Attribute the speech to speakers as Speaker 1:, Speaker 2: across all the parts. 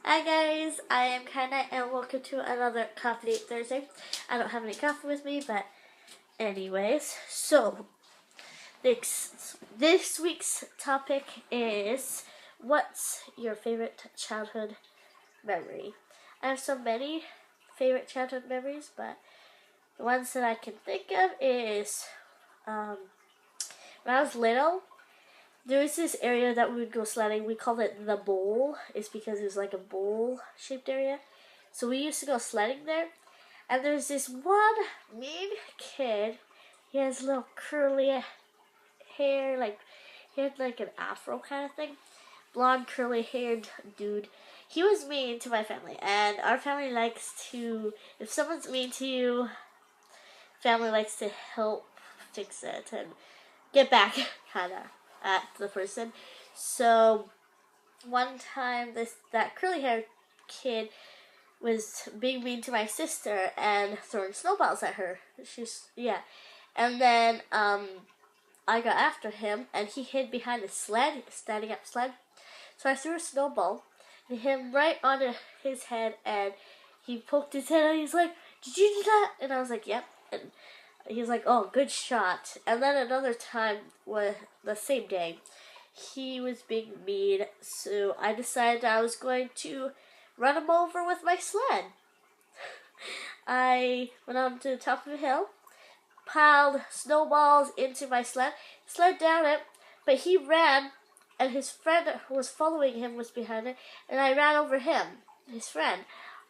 Speaker 1: Hi guys, I am Kaiya and welcome to another Coffee Date Thursday. I don't have any coffee with me, but anyways, so this week's topic is what's your favorite childhood memory? I have so many favorite childhood memories, but the ones that I can think of is when I was little. There was this area that we would go sledding. We called it the bowl. It's because it was like a bowl-shaped area. So we used to go sledding there. And there's this one mean kid. He has little curly hair. He had like an afro kind of thing. Blonde, curly-haired dude. He was mean to my family. And our family likes to, if someone's mean to you, family likes to help fix it and get back, kind of, at the person. So one time that curly haired kid was being mean to my sister and throwing snowballs at her. And then I got after him and he hid behind a sled, standing up sled. So I threw a snowball and hit him right onto his head, and he poked his head and he's like, "Did you do that?" And I was like, "Yep." And he's like, "Oh, good shot." And then another time, was the same day, he was being mean, so I decided I was going to run him over with my sled. I went on to the top of a hill, piled snowballs into my sled, slid down it, but he ran, and his friend who was following him was behind it, and I ran over him, his friend.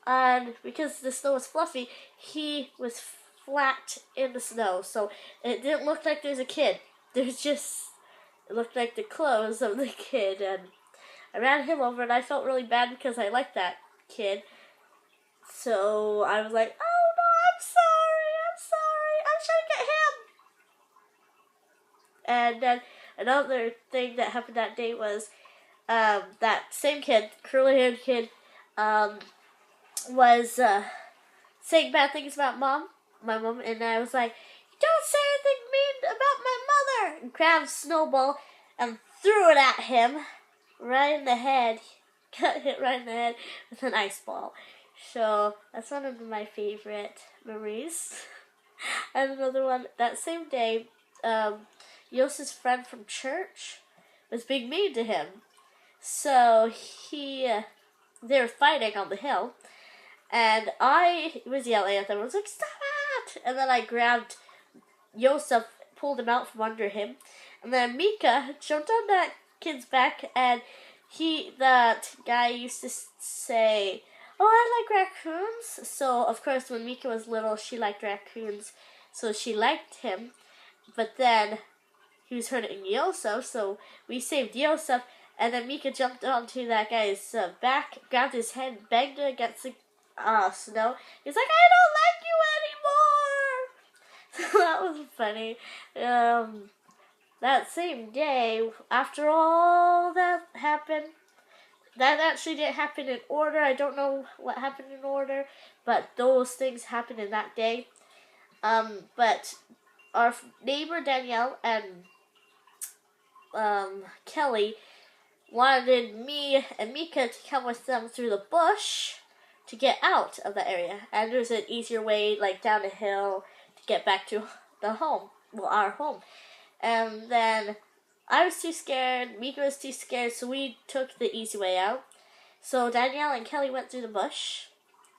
Speaker 1: And because the snow was fluffy, he was flat in the snow, so it didn't look like there's a kid. It looked like the clothes of the kid, and I ran him over, and I felt really bad because I liked that kid. So I was like, "Oh no, I'm sorry, I'm trying to get him." And then another thing that happened that day was that same kid, curly-haired kid, was saying bad things about my mom, and I was like, "Don't say anything mean about my mother!" And grabbed a snowball and threw it at him, right in the head. Got hit right in the head with an ice ball. So that's one of my favorite memories. And another one, that same day, Yosef's friend from church was being mean to him. So they were fighting on the hill, and I was yelling at them. I was like, "Stop it!" And then I grabbed Yosef, pulled him out from under him, and then Mika jumped on that kid's back, and that guy used to say, "Oh, I like raccoons." So of course, when Mika was little, she liked raccoons, so she liked him. But then he was hurting Yosef, so we saved Yosef, and then Mika jumped onto that guy's back, grabbed his head, banged it against the snow. He's like, "I don't like you anymore." So that was funny. That same day, after all that happened, that actually didn't happen in order. I don't know what happened in order, but those things happened in that day. But our neighbor Danielle and Kelly wanted me and Mika to come with them through the bush to get out of the area. And there's an easier way, like down a hill, to get back to our home. And then I was too scared, Mika was too scared, so we took the easy way out. So Danielle and Kelly went through the bush,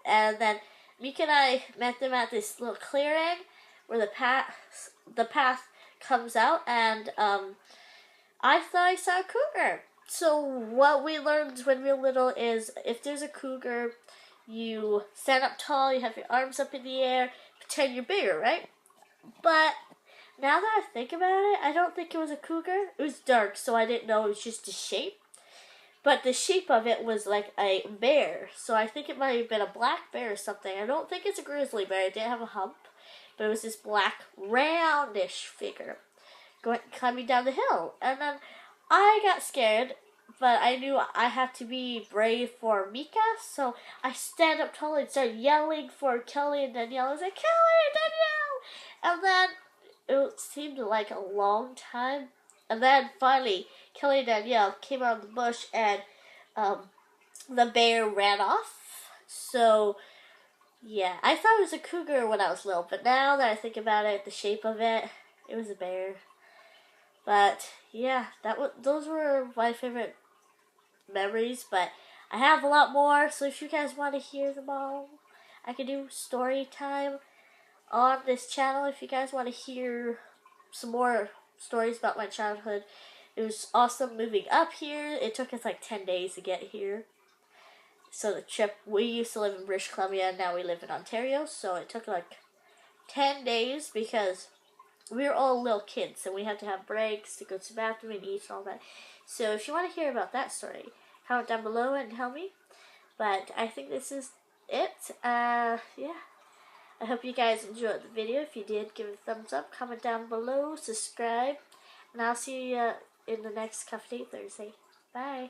Speaker 1: and then Mika and I met them at this little clearing where the path comes out, and I thought I saw a cougar. So what we learned when we were little is if there's a cougar, you stand up tall, you have your arms up in the air, pretend you're bigger, right? But now that I think about it, I don't think it was a cougar. It was dark, so I didn't know it was just a shape. But the shape of it was like a bear, so I think it might have been a black bear or something. I don't think it's a grizzly bear. It didn't have a hump, but it was this black, roundish figure climbing down the hill. And then I got scared, but I knew I had to be brave for Mika, so I stand up tall and start yelling for Kelly and Danielle. I was like, "Kelly and Danielle!" And then it seemed like a long time. And then finally, Kelly and Danielle came out of the bush, and the bear ran off. So yeah, I thought it was a cougar when I was little, but now that I think about it, the shape of it, it was a bear. But yeah, those were my favorite memories. But I have a lot more, so if you guys want to hear them all, I can do story time on this channel. If you guys want to hear some more stories about my childhood, it was awesome moving up here. It took us like 10 days to get here. So the trip, we used to live in British Columbia and now we live in Ontario, so it took like 10 days because we were all little kids and we had to have breaks to go to the bathroom and eat and all that. So if you want to hear about that story, comment down below and tell me. But I think this is it. Yeah. I hope you guys enjoyed the video. If you did, give it a thumbs up, comment down below, subscribe, and I'll see you in the next Coffee Date Thursday. Bye.